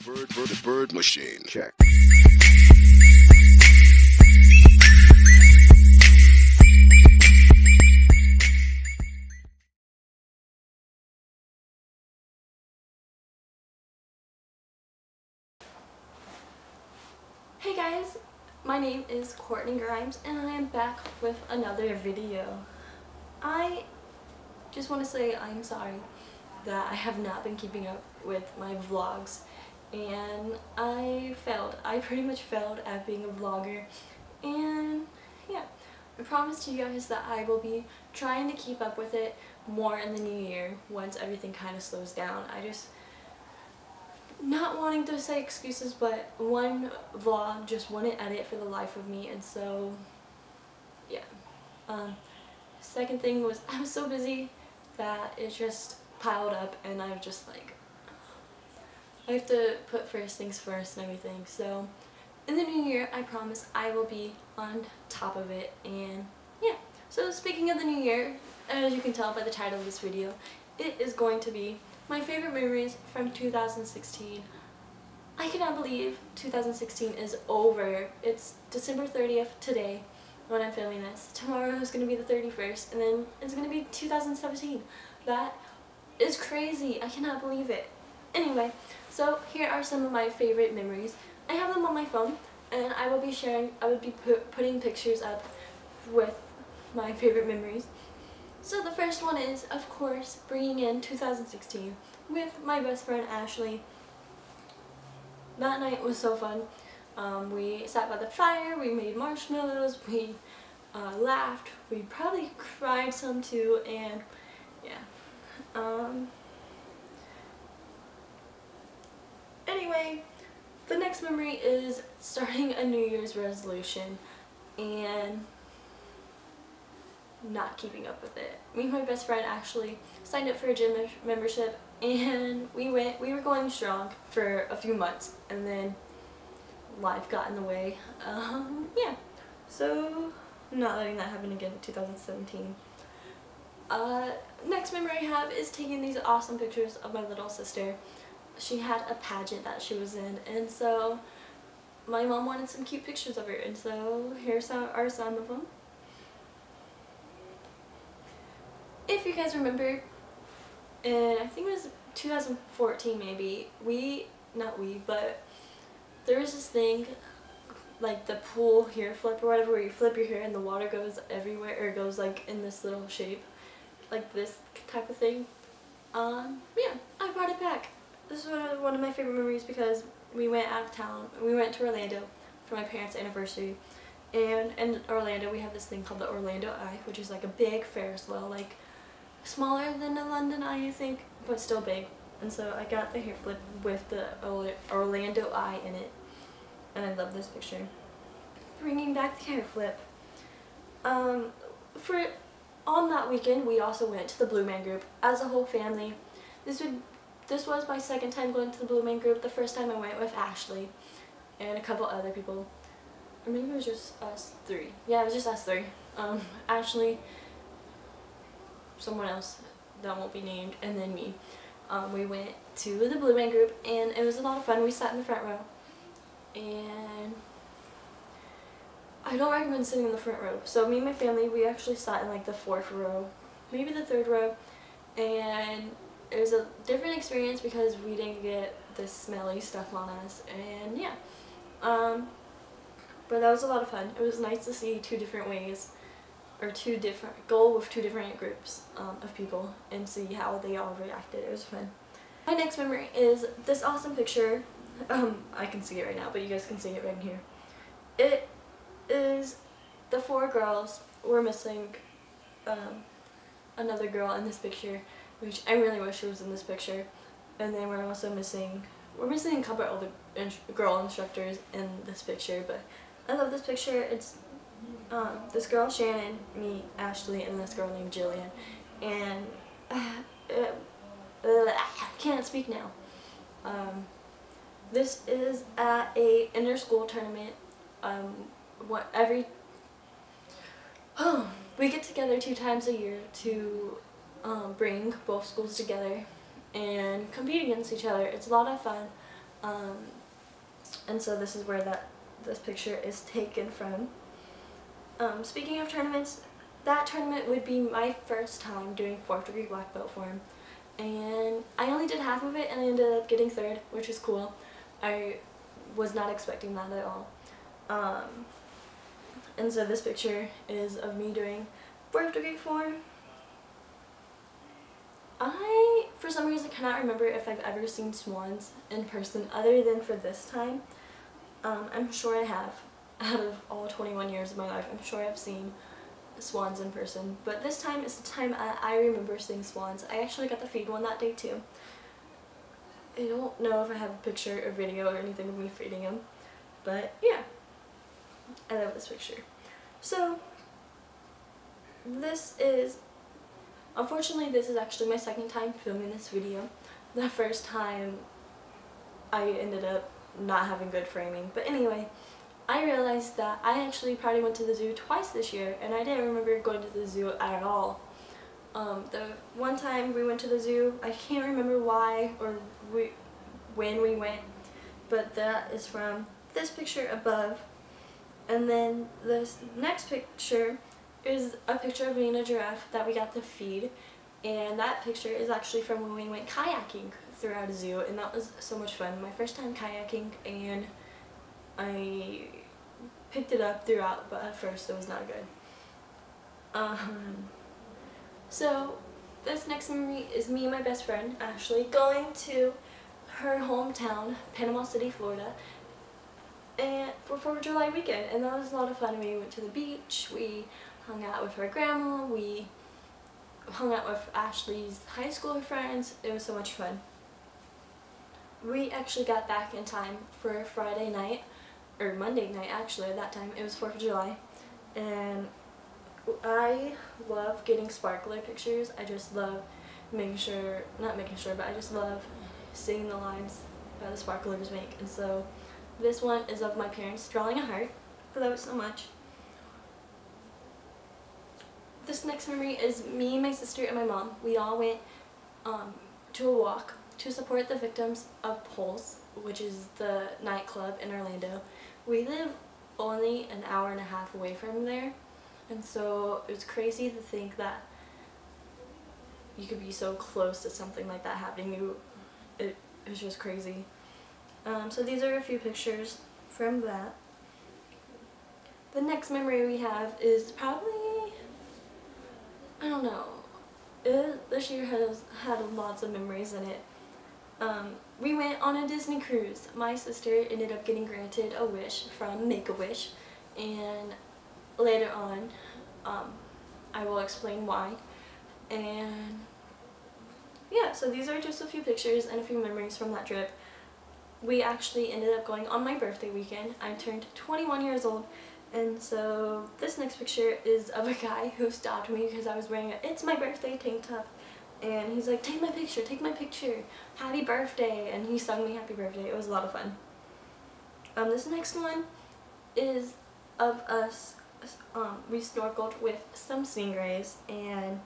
Bird machine. Check. Hey guys, my name is Courtney Grimes and I am back with another video. I just want to say I'm sorry that I have not been keeping up with my vlogs, and I failed. I pretty much failed at being a vlogger, and yeah, I promised you guys that I will be trying to keep up with it more in the new year once everything kind of slows down. I just not wanting to say excuses, but one vlog just wouldn't edit for the life of me, and so yeah. Second thing was I was so busy that it just piled up, and I was just like, I have to put first things first and everything. So in the new year, I promise I will be on top of it, and yeah. So speaking of the new year, as you can tell by the title of this video, it is going to be my favorite memories from 2016. I cannot believe 2016 is over. It's December 30th today when I'm filming this. Tomorrow is going to be the 31st, and then it's going to be 2017. That is crazy. I cannot believe it. Anyway, so here are some of my favorite memories. I have them on my phone, and I will be putting pictures up with my favorite memories. So the first one is, of course, bringing in 2016 with my best friend Ashley. That night was so fun. We sat by the fire, we made marshmallows, we laughed, we probably cried some too, and yeah. Anyway, the next memory is starting a New Year's resolution and not keeping up with it. Me and my best friend actually signed up for a gym membership, and we were going strong for a few months, and then life got in the way. Yeah, so not letting that happen again in 2017. Next memory I have is taking these awesome pictures of my little sister. She had a pageant that she was in, and so my mom wanted some cute pictures of her, and so here's are some of them. If you guys remember, in I think it was 2014 maybe, but there was this thing like the pool hair flip or whatever, where you flip your hair and the water goes everywhere, or goes like in this little shape, like this type of thing. Yeah, I brought it back. This is one of my favorite memories because we went out of town. We went to Orlando for my parents' anniversary, and in Orlando we have this thing called the Orlando Eye, which is like a big Ferris wheel, like smaller than a London Eye I think, but still big. And so I got the hair flip with the Orlando Eye in it, and I love this picture. Bringing back the hair flip. On that weekend we also went to the Blue Man Group as a whole family. This was my second time going to the Blue Man Group. The first time I went with Ashley and a couple other people, or maybe it was just us three. Yeah, it was just us three. Ashley, someone else that won't be named, and then me. We went to the Blue Man Group, and it was a lot of fun. We sat in the front row, and I don't recommend sitting in the front row. So me and my family, we actually sat in like the 4th row, maybe the 3rd row, and it was a different experience because we didn't get this smelly stuff on us, and yeah. But that was a lot of fun. It was nice to see two different ways, or go with two different groups of people and see how they all reacted. It was fun. My next memory is this awesome picture. I can see it right now, but you guys can see it right here. It is the 4 girls. We're missing another girl in this picture, which I really wish she was in this picture. And then we're missing a couple other girl instructors in this picture, but I love this picture. It's this girl Shannon, me, Ashley, and this girl named Jillian, and I can't speak now. This is at a inter-school tournament. We get together 2 times a year to bring both schools together and compete against each other. It's a lot of fun. And so this is where this picture is taken from. Speaking of tournaments, that tournament would be my first time doing 4th degree black belt form, and I only did half of it and I ended up getting 3rd, which is cool. I was not expecting that at all. And so this picture is of me doing 4th degree form. I, for some reason, cannot remember if I've ever seen swans in person other than for this time. I'm sure I have. Out of all 21 years of my life, I'm sure I've seen swans in person. But this time is the time I remember seeing swans. I actually got to feed one that day too. I don't know if I have a picture or video or anything of me feeding him. But yeah, I love this picture. So, this is, unfortunately this is actually my second time filming this video. The first time I ended up not having good framing. But anyway, I realized that I actually probably went to the zoo twice this year, and I didn't remember going to the zoo at all. The one time we went to the zoo, I can't remember why or when we went, but that is from this picture above. And then this next picture is a picture of me and a giraffe that we got to feed, and that picture is actually from when we went kayaking throughout a zoo, and that was so much fun. My first time kayaking, and I picked it up throughout, but at first it was not good. So this next memory is me and my best friend Ashley going to her hometown, Panama City, Florida, and for 4th of July weekend, and that was a lot of fun. We went to the beach, we hung out with her grandma, we hung out with Ashley's high school friends. It was so much fun. We actually got back in time for Friday night, or Monday night actually. At that time it was 4th of July, and I love getting sparkler pictures. I just love but I just love seeing the lines that the sparklers make. And so this one is of my parents drawing a heart. I love it so much. This next memory is me, my sister, and my mom. We all went to a walk to support the victims of Pulse, which is the nightclub in Orlando. We live only an hour and a half away from there, and so it was crazy to think that you could be so close to something like that happening. It was just crazy. So these are a few pictures from that. The next memory we have is probably, I don't know, this year has had lots of memories in it. We went on a Disney cruise. My sister ended up getting granted a wish from Make-A-Wish, and later on I will explain why. And yeah, so these are just a few pictures and a few memories from that trip. We actually ended up going on my birthday weekend. I turned 21 years old, and so this next picture is of a guy who stopped me because I was wearing a "It's my birthday" tank top, and he's like, take my picture, happy birthday," and he sung me happy birthday. It was a lot of fun. This next one is of us. We snorkeled with some stingrays, and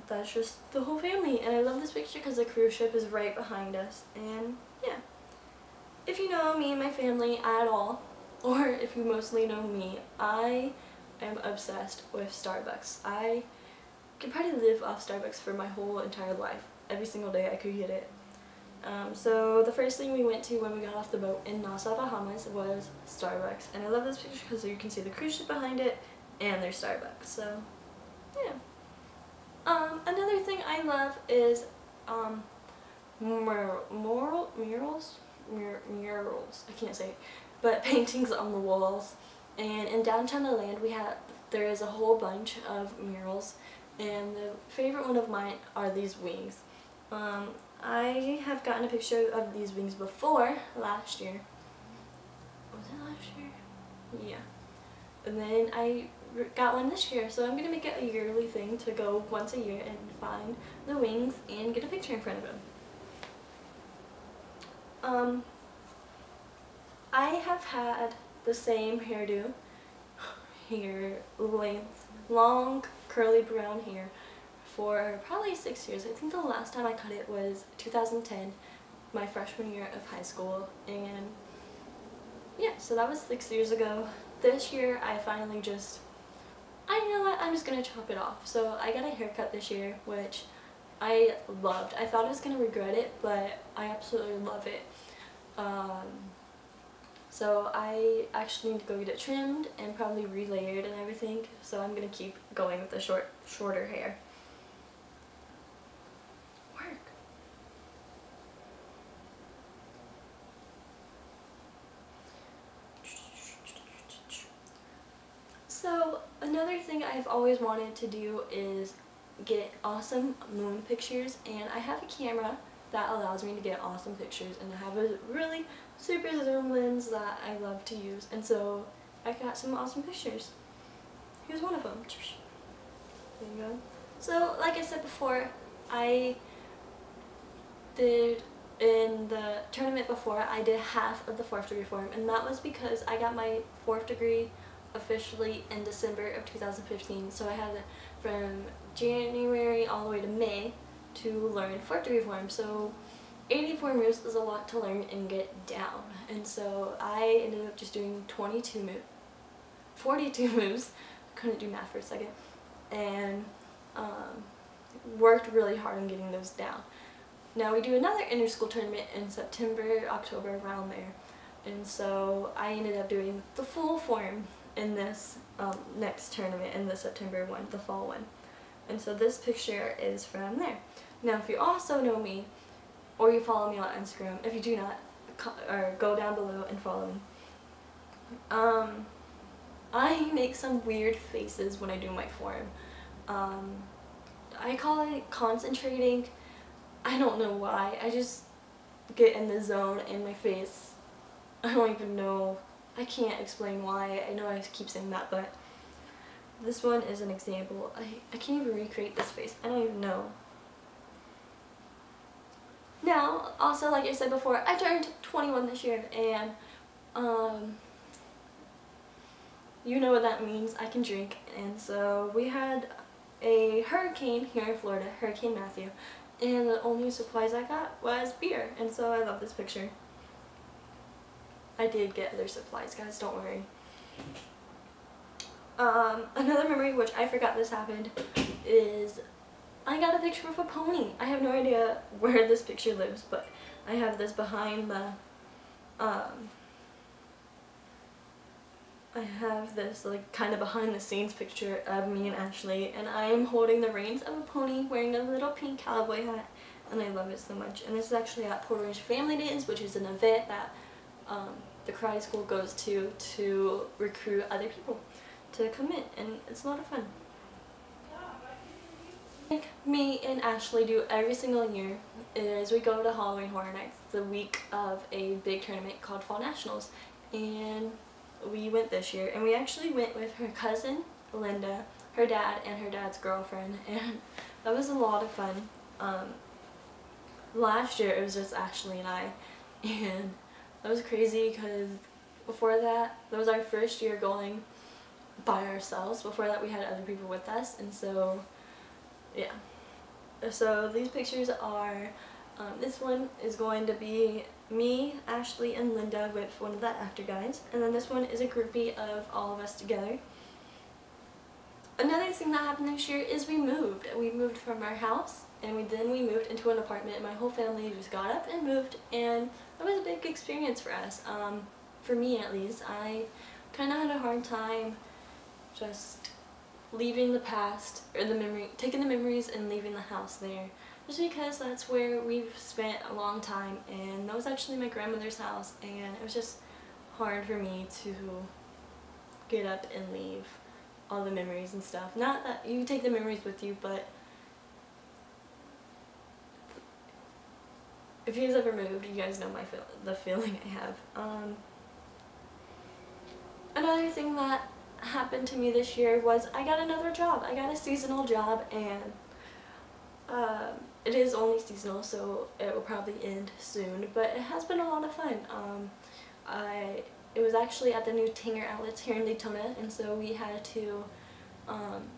that's just the whole family. And I love this picture because the cruise ship is right behind us. And yeah, if you know me and my family at all, or if you mostly know me, I am obsessed with Starbucks. I could probably live off Starbucks for my whole entire life. Every single day I could get it. So the first thing we went to when we got off the boat in Nassau, Bahamas was Starbucks. And I love this picture because you can see the cruise ship behind it and there's Starbucks. So yeah. Another thing I love is murals. I can't say it, but paintings on the walls. And in downtown Atlanta there is a whole bunch of murals, and the favorite one of mine are these wings. I have gotten a picture of these wings before last year. Was it last year? Yeah. And then I got one this year, so I'm gonna make it a yearly thing to go once a year and find the wings and get a picture in front of them. I have had the same hairdo, hair length, long curly brown hair, for probably 6 years. I think the last time I cut it was 2010, my freshman year of high school, and yeah, so that was 6 years ago. This year I finally just, you know what, I'm just gonna chop it off. So I got a haircut this year, which I loved. I thought I was gonna regret it, but I absolutely love it. So I actually need to go get it trimmed and probably relayered and everything, so I'm gonna keep going with the shorter hair. Work. So another thing I've always wanted to do is get awesome moon pictures, and I have a camera that allows me to get awesome pictures, and I have a really super zoom lens that I love to use, and so I got some awesome pictures. Here's one of them. There you go. So like I said before, I did, in the tournament before, I did half of the 4th degree form, and that was because I got my 4th degree officially in December of 2015, so I had from January all the way to May to learn 4th degree form. So 84 moves is a lot to learn and get down, and so I ended up just doing 42 moves, couldn't do math for a second, and worked really hard on getting those down. Now we do another inter-school tournament in September, October, around there, and so I ended up doing the full form in this next tournament, in the September one, the fall one. And so this picture is from there. Now if you also know me, or you follow me on Instagram, if you do not, or go down below and follow me. I make some weird faces when I do my form. I call it concentrating. I don't know why. I just get in the zone in my face. I don't even know. I can't explain why. I know I keep saying that, but this one is an example. I can't even recreate this face. I don't even know. Now, also, like I said before, I turned 21 this year, and you know what that means. I can drink, and so we had a hurricane here in Florida, Hurricane Matthew, and the only supplies I got was beer, and so I love this picture. I did get other supplies, guys, don't worry. Another memory, which I forgot this happened, is I got a picture of a pony. I have no idea where this picture lives, but I have this behind the, I have this like kind of behind the scenes picture of me and Ashley, and I am holding the reins of a pony wearing a little pink cowboy hat, and I love it so much. And this is actually at Puerto Rican Family Days, which is an event that the karate school goes to recruit other people to come in, and it's a lot of fun. I think me and Ashley do every single year is we go to Halloween Horror Nights the week of a big tournament called Fall Nationals, and we went this year, and we actually went with her cousin Linda, her dad, and her dad's girlfriend, and that was a lot of fun. Last year it was just Ashley and I, and that was crazy because before that was our first year going by ourselves. Before that we had other people with us, and so yeah. So these pictures are, this one is going to be me, Ashley, and Linda with one of the actor guys, and then this one is a groupie of all of us together. Another thing that happened this year is we moved. We moved from our house, and then we moved into an apartment. My whole family just got up and moved, and that was a big experience for us. For me at least, I kind of had a hard time just leaving the past, or taking the memories and leaving the house there, just because that's where we've spent a long time, and that was actually my grandmother's house, and it was just hard for me to get up and leave all the memories and stuff. Not that you take the memories with you, but if you guys ever moved, you guys know the feeling I have. Another thing that happened to me this year was I got another job. I got a seasonal job, and it is only seasonal, so it will probably end soon, but it has been a lot of fun. It was actually at the new Tanger outlets here in Daytona, and so we had to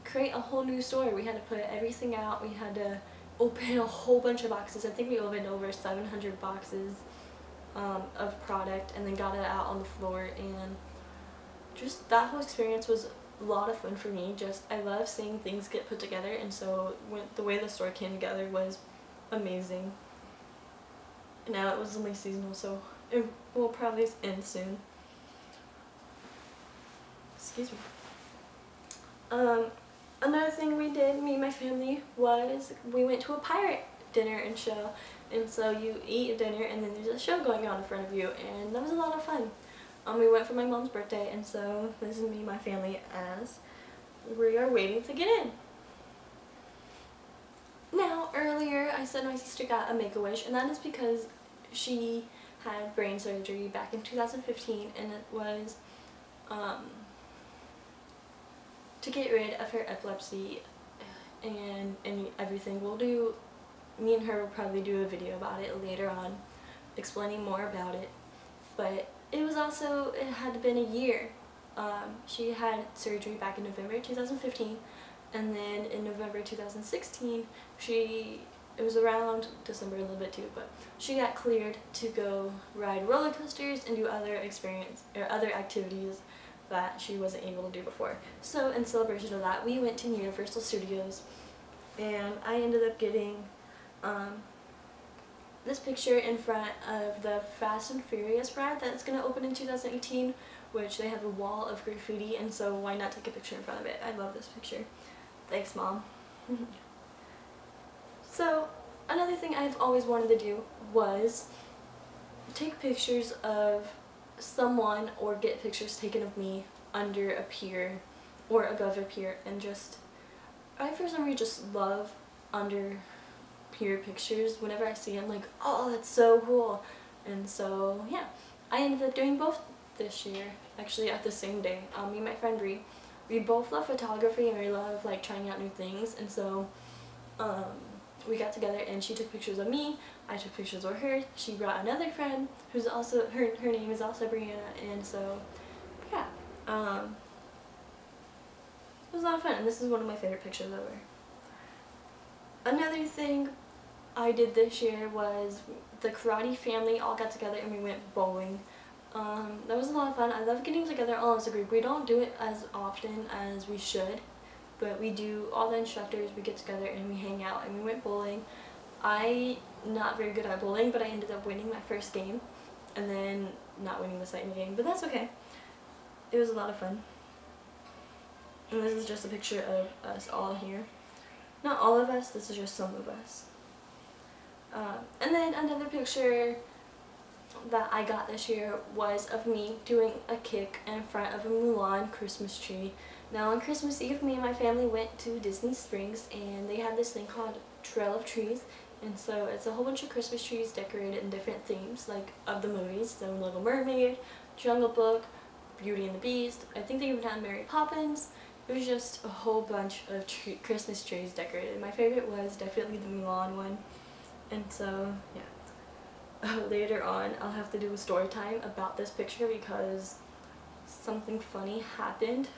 create a whole new store. We had to put everything out. We had to open a whole bunch of boxes. I think we opened over 700 boxes of product and then got it out on the floor, and just that whole experience was a lot of fun for me. Just I love seeing things get put together, and so the way the store came together was amazing. Now it was only seasonal, so it will probably end soon. Excuse me. Another thing we did, me and my family, was we went to a pirate dinner and show. And so you eat dinner and then there's a show going on in front of you, and that was a lot of fun. We went for my mom's birthday, and so this is me and my family as we are waiting to get in. Now, earlier I said my sister got a Make-A-Wish, and that is because she had brain surgery back in 2015, and it was to get rid of her epilepsy and everything. Me and her will probably do a video about it later on, explaining more about it. But it had been a year. She had surgery back in November 2015, and then in November 2016, it was around December a little bit too, but she got cleared to go ride roller coasters and do other activities that she wasn't able to do before. So in celebration of that, we went to Universal Studios, and I ended up getting this picture in front of the Fast and Furious ride that's going to open in 2018, which they have a wall of graffiti, and so why not take a picture in front of it? I love this picture. Thanks, Mom. So another thing I've always wanted to do was take pictures of someone or get pictures taken of me under a pier or above a pier, and just I for some reason just love under pier pictures. Whenever I see them, like, oh, that's so cool. And so yeah, I ended up doing both this year, actually at the same day. Me and my friend Bree, we both love photography and we love like trying out new things, and so we got together and she took pictures of me, I took pictures of her, she brought another friend who's also, her name is also Brianna, and so yeah, it was a lot of fun, and this is one of my favorite pictures ever. Another thing I did this year was the karate family all got together and we went bowling. That was a lot of fun. I love getting together all as a group. We don't do it as often as we should, but we do. All the instructors, we get together and we hang out, and we went bowling. I'm not very good at bowling, but I ended up winning my first game and then not winning the second game, but that's okay. It was a lot of fun. And this is just a picture of us all here. Not all of us, this is just some of us. And then another picture that I got this year was of me doing a kick in front of a Mulan Christmas tree. Now on Christmas Eve, me and my family went to Disney Springs, and they have this thing called Trail of Trees, and so it's a whole bunch of Christmas trees decorated in different themes, like of the movies, so Little Mermaid, Jungle Book, Beauty and the Beast. I think they even had Mary Poppins. It was just a whole bunch of Christmas trees decorated. My favorite was definitely the Mulan one, and so yeah. Later on, I'll have to do a story time about this picture because something funny happened.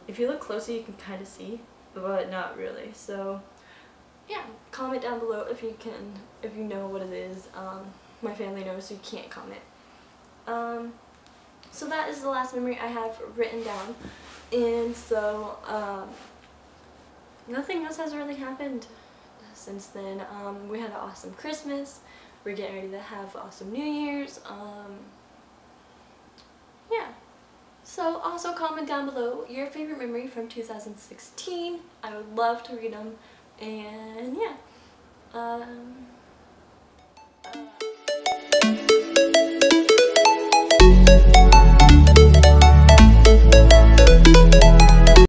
If you look closely, you can kind of see, but not really. So yeah, comment down below if you know what it is. My family knows, so you can't comment. So that is the last memory I have written down, and so nothing else has really happened since then. We had an awesome Christmas. We're getting ready to have awesome New Year's. Yeah. So also comment down below your favorite memory from 2016. I would love to read them. And